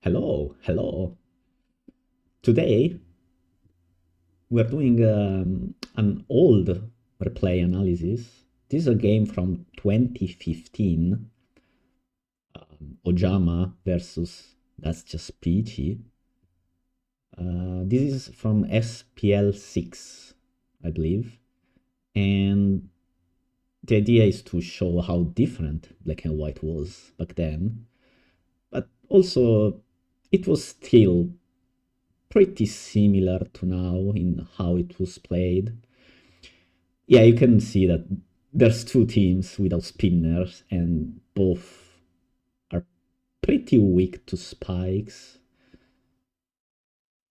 Hello, hello. Today we're doing an old replay analysis. This is a game from 2015, Ojama versus That's Just Peachy. This is from SPL 6, I believe. And the idea is to show how different black and white was back then. But also, it was still pretty similar to now in how it was played. Yeah, you can see that there's two teams without spinners, and both are pretty weak to spikes.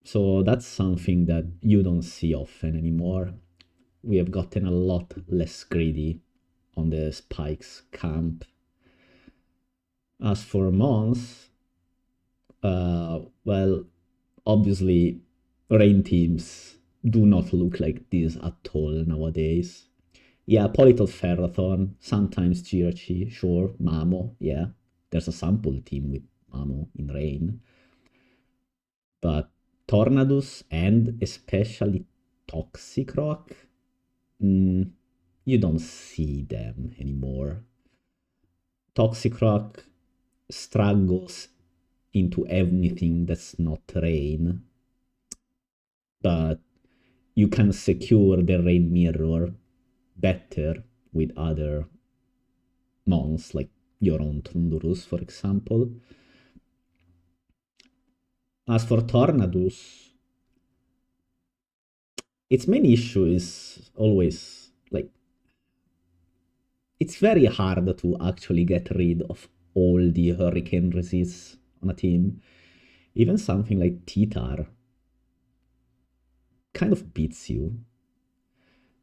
So that's something that you don't see often anymore. We have gotten a lot less greedy on the spikes camp. As for Mons, well, obviously, rain teams do not look like this at all nowadays. Yeah, Politol Ferrathon, sometimes Girachi, sure, Mamo, yeah. There's a sample team with Mamo in rain. But Tornadus and especially Toxic Rock, you don't see them anymore. Toxic Rock struggles into anything that's not rain, but you can secure the rain mirror better with other mons, like your own Trundurus, for example. As for Tornadus, its main issue is always like it's very hard to actually get rid of all the hurricane resists on a team. Even something like Titar kind of beats you.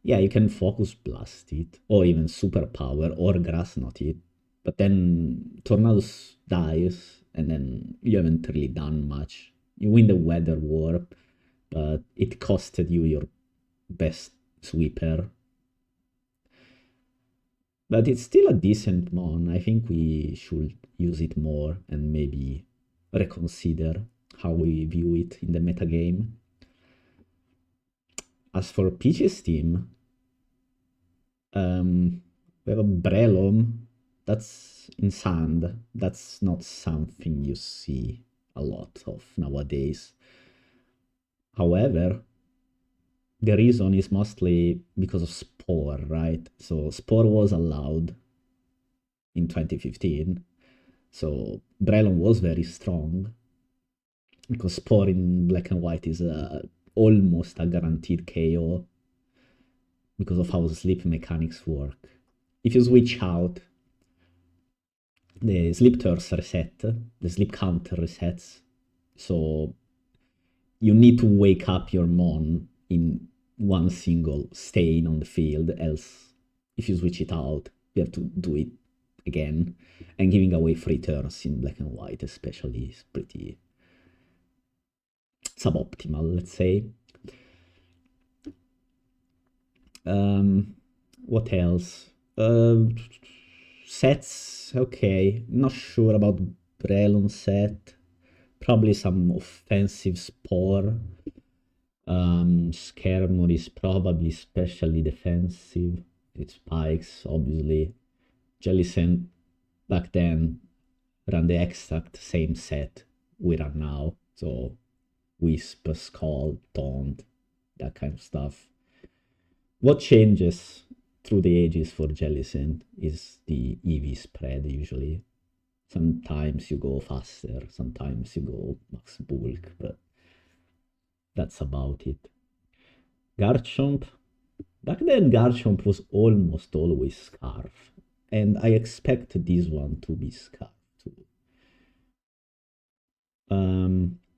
Yeah, you can focus blast it, or even superpower, or grass knot it, but then Tornadus dies, and then you haven't really done much. You win the weather warp, but it costed you your best sweeper. But it's still a decent mon. I think we should use it more and maybe reconsider how we view it in the metagame. As for Peach's team, we have a Brelom. That's in sand. That's not something you see a lot of nowadays. However, the reason is mostly because of Spore, right? So Spore was allowed in 2015. So Brelon was very strong because Spore in black and white is almost a guaranteed KO because of how sleep mechanics work. If you switch out, the sleep turns reset, the sleep counter resets, so you need to wake up your mon in one single staying on the field, else if you switch it out, you have to do it again. And giving away free turns in black and white especially is pretty suboptimal, let's say. What else? Sets, okay. Not sure about Brelon set. Probably some offensive Spore. Skermor is probably specially defensive. It spikes, obviously. Jellicent back then ran the exact same set we run now. So Wisp, Skull, Taunt, that kind of stuff. What changes through the ages for Jellicent is the EV spread usually. Sometimes you go faster, sometimes you go max bulk, but that's about it. Garchomp. Back then, Garchomp was almost always Scarf, and I expect this one to be Scarf too.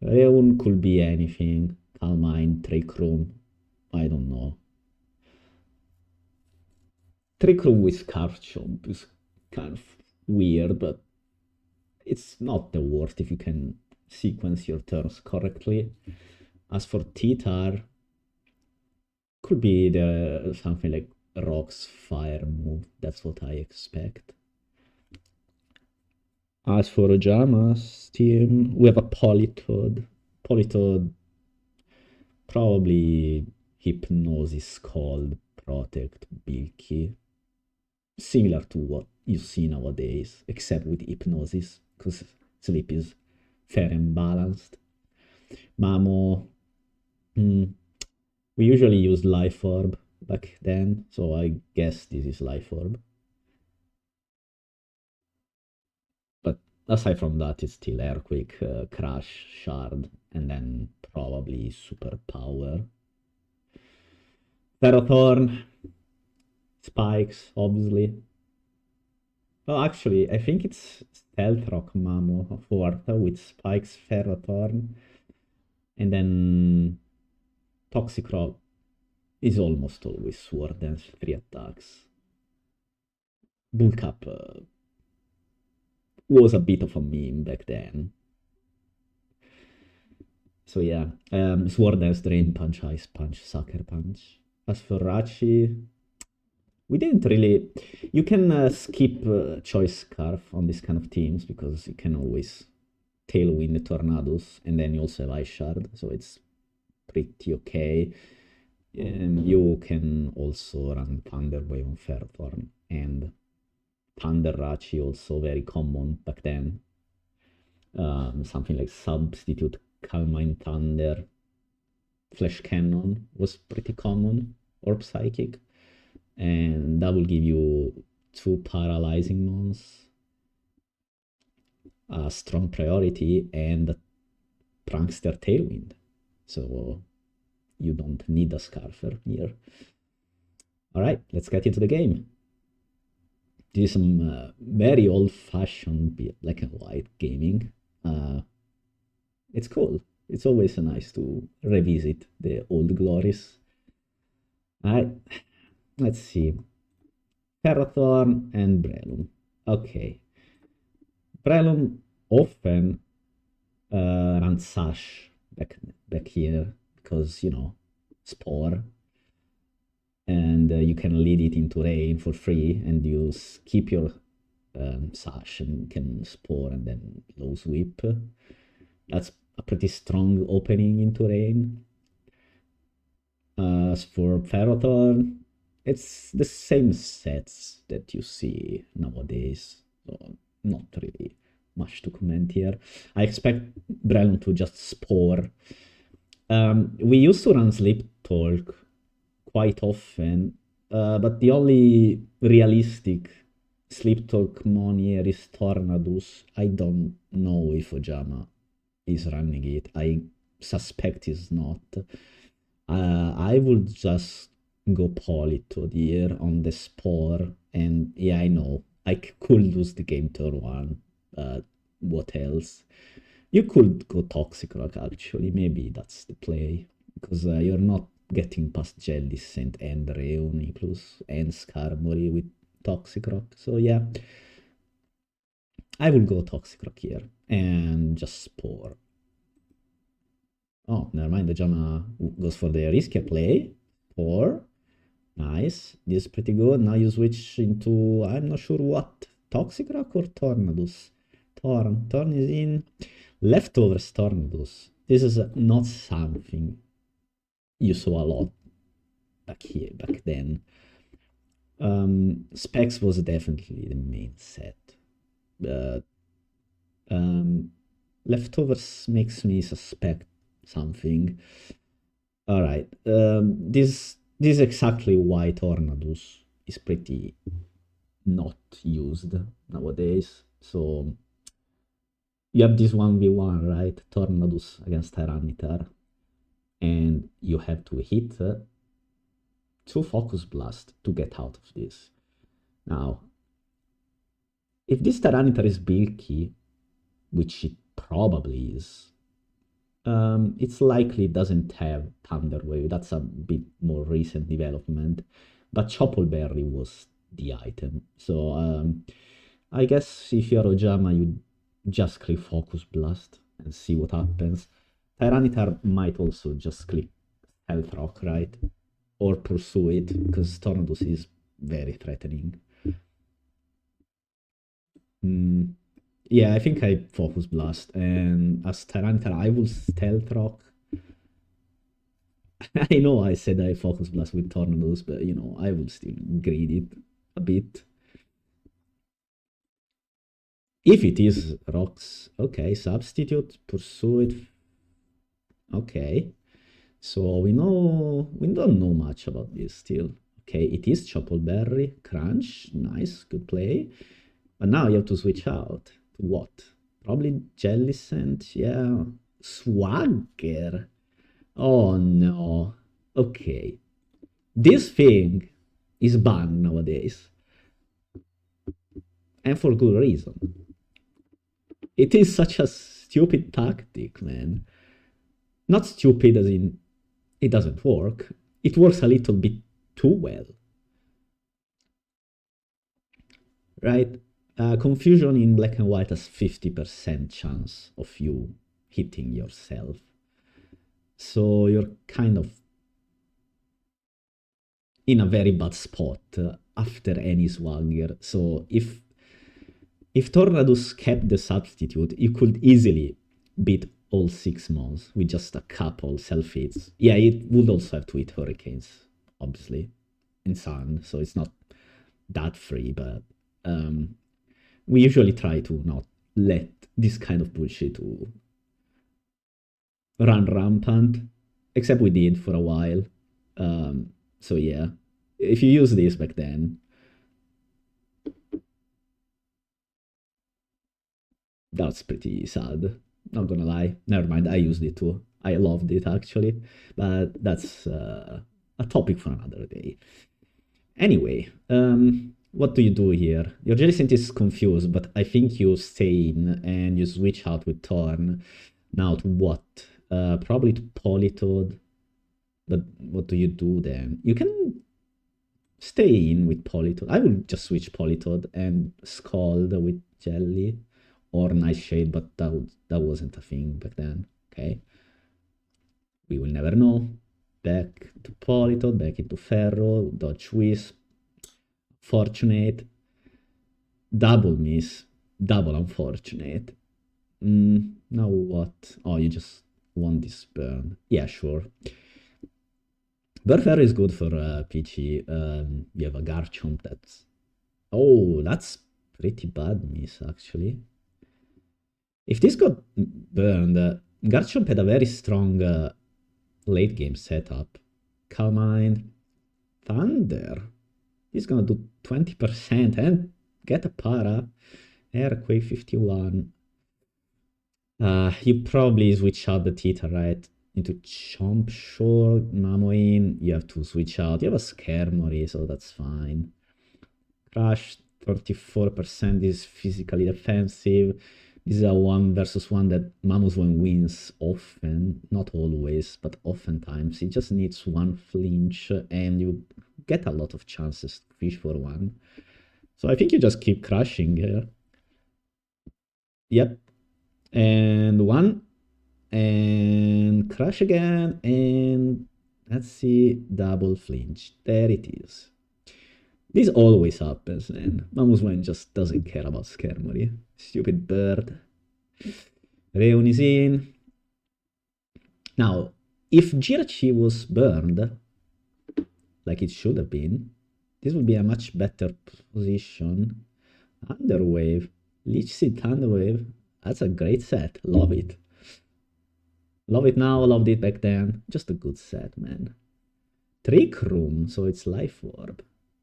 Reun could be anything. Calmine, Trick Room, I don't know. Trick Room with Garchomp is kind of weird, but it's not the worst if you can sequence your turns correctly. As for Titar, could be the something like Rock's fire move. That's what I expect. As for Ojama's team, we have a Politoed. Politoed probably Hypnosis called Protect Bilky. Similar to what you see nowadays, except with Hypnosis, because sleep is fair and balanced. Mamo, we usually used Life Orb back then, so I guess this is Life Orb. But aside from that, it's still Earthquake, Crash, Shard, and then probably Superpower. Ferrothorn, Spikes, obviously. Well, actually, I think it's Stealth Rock Mamo fourth with Spikes, Ferrothorn, and then Toxic Rock is almost always Sword and 3 attacks. Bulk Up was a bit of a meme back then. So yeah, Sword Dance, Drain Punch, Ice Punch, Sucker Punch. As for Rachi, we didn't really... You can skip Choice Scarf on this kind of teams because you can always Tailwind Tornadoes, and then you also have Ice Shard, so it's pretty okay. You can also run Thunder Wave on Ferrothorn, and Thunder Rachi also very common back then. Something like Substitute Calmine Thunder, Flash Cannon was pretty common, or Psychic, and that will give you 2 paralyzing mons, a strong priority, and a Prankster Tailwind. So you don't need a Scarfer here. Alright, let's get into the game. This is some very old-fashioned black and white gaming. It's cool. It's always nice to revisit the old glories. Alright, let's see. Ferrothorn and Breloom. Okay. Breloom often runs Sash back here because, you know, Spore. And you can lead it into rain for free, and you skip your Sash and can Spore and then low sweep. That's a pretty strong opening into rain. As for Ferrothorn, it's the same sets that you see nowadays, so not really much to comment here. I expect Breloom to just Spore. We used to run Sleep Talk quite often, but the only realistic Sleep Talk mon here is Tornadus. I don't know if Ojama is running it. I suspect he's not. I would just go Politoed here on the Spore, and yeah, I know I could lose the game turn 1, but what else? You could go Toxic Rock actually, maybe that's the play, because you're not getting past Jellicent and Reuniclus and Skarmory with Toxic Rock, so yeah. I will go Toxic Rock here, and just Spore. Oh, never mind, the Jama goes for the riskier play. Spore. Nice, this is pretty good. Now you switch into, I'm not sure what, Toxic Rock or Tornadus? Torn is in. Leftovers Tornadus. This is not something you saw a lot back then. Specs was definitely the main set. Leftovers makes me suspect something. Alright, this is exactly why Tornadus is pretty not used nowadays. So you have this 1v1, right? Tornadus against Tyranitar, and you have to hit 2 Focus Blast to get out of this. Now, if this Tyranitar is bulky, which it probably is, it's likely it doesn't have Thunder Wave. That's a bit more recent development, but Choppleberry was the item. So I guess if you're Ojama, you just click Focus Blast and see what happens. Tyranitar might also just click Health Rock, right? Or pursue it, because Tornadus is very threatening. Yeah, I think I Focus Blast, and as Tyranitar, I will Stealth Rock. I know I said I Focus Blast with Tornadoes, but you know, I will still greed it a bit. If it is Rocks, okay, Substitute, Pursue it. Okay, so we don't know much about this still. Okay, it is Choppleberry, Crunch, nice, good play. But now you have to switch out. To what? Probably Jellicent, yeah. Swagger. Oh no. Okay. This thing is banned nowadays. And for good reason. It is such a stupid tactic, man. Not stupid as in it doesn't work. It works a little bit too well. Right? Confusion in black and white has 50% chance of you hitting yourself. So you're kind of in a very bad spot after any swagger. So if Tornadus kept the substitute, you could easily beat all 6 mons with just a couple self-hits. Yeah, it would also have to hit Hurricanes, obviously, in Sun, so it's not that free, but we usually try to not let this kind of bullshit to run rampant, except we did for a while. So yeah, if you use this back then, that's pretty sad. Not gonna lie. Never mind, I used it too. I loved it actually, but that's a topic for another day. Anyway, what do you do here? Your Jellicent is confused, but I think you stay in and you switch out with Torn. Now to what? Probably to Politoed. But what do you do then? You can stay in with Politoed. I will just switch Politoed and Scald with Jelly or Nightshade, but that wasn't a thing back then. Okay. We will never know. Back to Politoed, back into Ferro, Dodge Wisp. Fortunate. Double miss. Double unfortunate. Now what? Oh, you just want this burn. Yeah, sure. Burfair is good for Peachy. You have a Garchomp that's... Oh, that's pretty bad miss, actually. If this got burned, Garchomp had a very strong late game setup. Calm Mind. Thunder. He's gonna do 20% and get a para. Airquake 51. You probably switch out the Theta, right? Into Chomp, sure. Mamoin, you have to switch out. You have a Skarmory, so that's fine. Crash, 34% is physically defensive. This is a 1 versus 1 that Mamoswine wins often. Not always, but oftentimes. It just needs 1 flinch and you get a lot of chances to fish for 1. So I think you just keep crushing here. Yep. And 1. And crash again. And let's see. Double flinch. There it is. This always happens, and Mamoswine just doesn't care about Skarmory. Stupid bird. Reun is in. Now, if Jirachi was burned, like it should have been, this would be a much better position. Underwave. Leech Seed Thunderwave. That's a great set. Love it. Love it now, loved it back then. Just a good set, man. Trick Room, so it's Life Orb.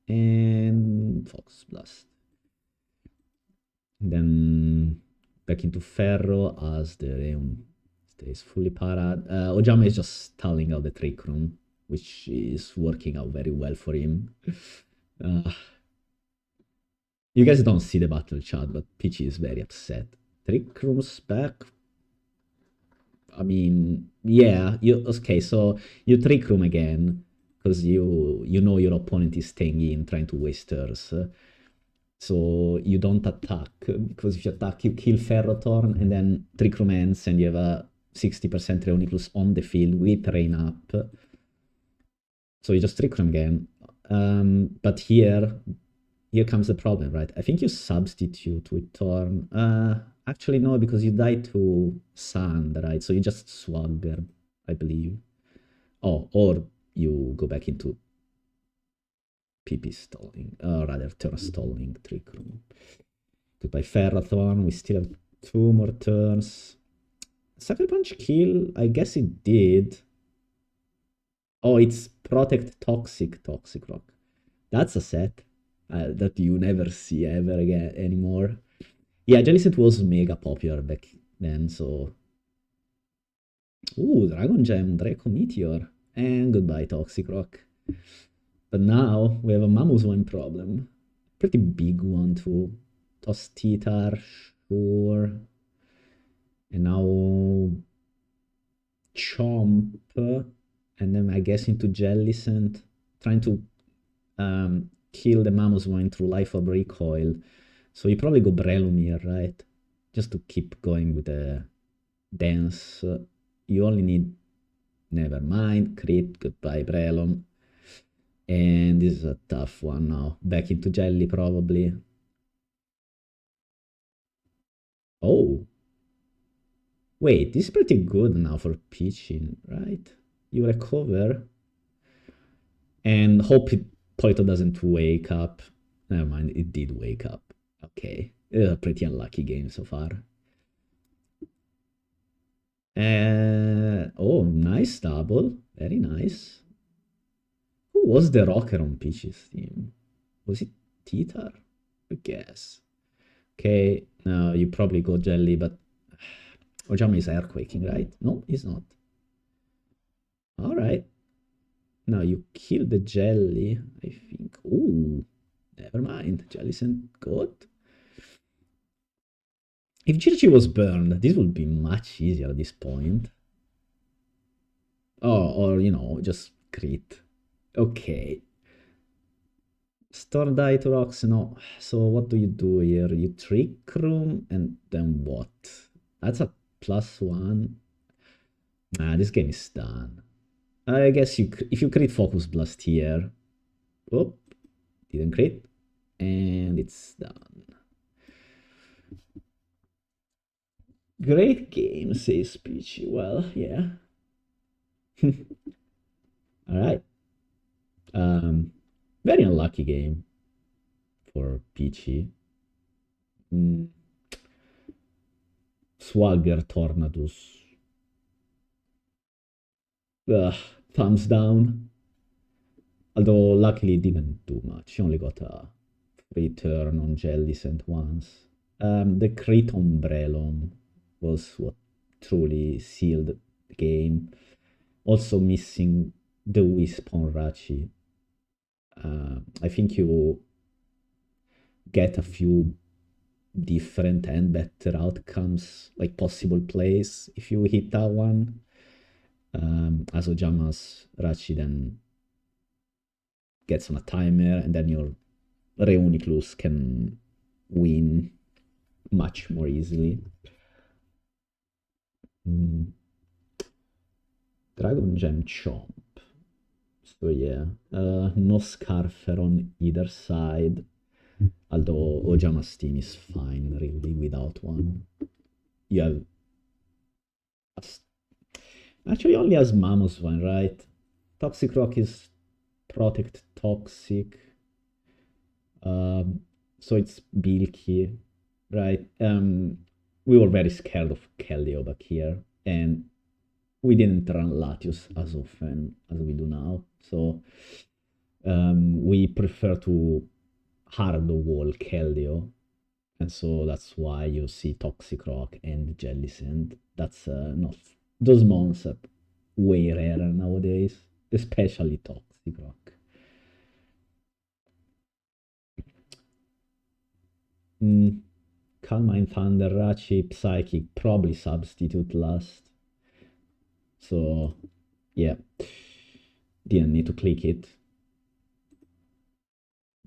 And Fox Blast. And then back into Ferro as the Reun stays fully parad. Ojama is just stalling out the Trick Room, which is working out very well for him. You guys don't see the battle chat, but Peachy is very upset. Trick Room's back. I mean, yeah, okay, so you Trick Room again. Because you know your opponent is staying in, trying to waste turns. So you don't attack, because if you attack, you kill Ferrothorn, and then Trick Room ends, and you have a 60% Reuniclus on the field with Rain Up. So you just Trick Room again. But here comes the problem, right? I think you substitute with Thorn. Actually, no, because you die to sand, right? So you just swagger, I believe. Oh, or you go back into PP stalling, rather turn stalling trick room. Goodbye Ferrathon, we still have 2 more turns. Sucker Punch kill, I guess it did. Oh, it's Protect Toxic Rock. That's a set that you never see ever again anymore. Yeah, Jellicent was mega popular back then, so... Ooh, Dragon Gem, Draco Meteor, and goodbye Toxic Rock. But now we have a Mammoth problem. Pretty big one too. Toss Titar, sure. And now Chomp, and then I guess into Jellicent, trying to kill the Mammoth through Life of Recoil. So you probably go Breloom, right? Just to keep going with the dance. You only need, never mind, crit, goodbye Breloom. And this is a tough one now. Back into Jelly probably. Oh. Wait, this is pretty good now for pitching, right? You recover. And hope Polito doesn't wake up. Never mind, it did wake up. Okay. It was a pretty unlucky game so far. Oh, nice double. Very nice. Who was the rocker on Peach's team? Was it Titar? I guess. Okay, now you probably go Jelly, but Ojama is airquaking, right? No, he's not. Alright. Now you kill the Jelly, I think. Ooh, never mind. Jelly sent good. If Jirchi was burned, this would be much easier at this point. Oh, or, you know, just crit. Okay. Store die to rocks, no. So what do you do here? You trick room and then what? That's a +1. Nah, this game is done. I guess if you crit Focus Blast here. Oh, didn't crit. And it's done. Great game, says Peachy. Well, yeah. Alright. Very unlucky game for Peachy. Swagger Tornadus. Thumbs down. Although luckily it didn't do much. She only got a free turn on Jellicent once. The crit on Breloom was what truly sealed the game. Also missing the Wisp on Rachi. I think you get a few different and better outcomes, like possible plays, if you hit that one. As Ojama's Rachi then gets on a timer, and then your Reuniclus can win much more easily. Dragon Gem Chomp. So yeah, no Scarfer on either side. Although Ojama's team is fine, really, without one. You have... Actually, only has Mammoth one, right? Toxic Rock is Protect Toxic. So it's Bilky, right? We were very scared of Keldeo back here, and we didn't run Latios as often as we do now. So we prefer to hard wall Keldeo, and so that's why you see Toxic Rock and Jellicent. That's not... Those mons are way rarer nowadays, especially Toxic Rock. Calm Mind Thunder, Rachi, Psychic, probably substitute last. So, yeah. Didn't need to click it.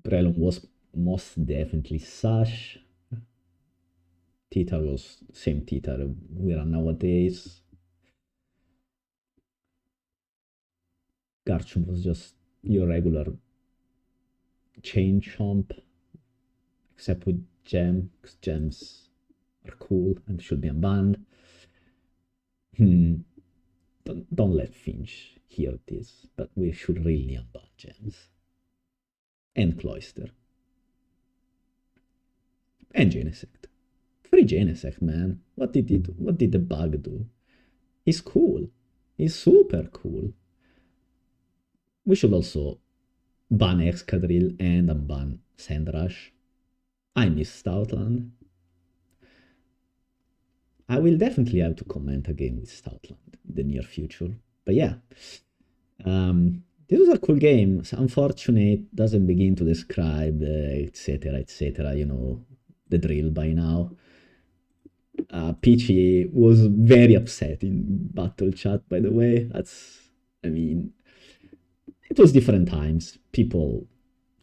Breloom was most definitely Sash. Titar was same Titar we run nowadays. Garchomp was just your regular chain chomp, except with gem, 'cause gems are cool and should be unbanned. Don't let Finch hear this, but we should really unban gems. And Cloister. And Genesect. Free Genesect, man. What did the bug do? He's cool. He's super cool. We should also ban Excadrill and unban Sandrush. I miss Stoutland. I will definitely have to comment again with Stoutland in the near future. But yeah, this was a cool game. It's unfortunate, doesn't begin to describe, etc., you know, the drill by now. Peachy was very upset in battle chat, by the way. I mean, it was different times. People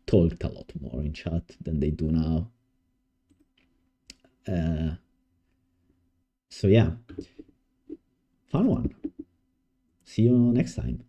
talked a lot more in chat than they do now. So yeah, fun one. See you next time.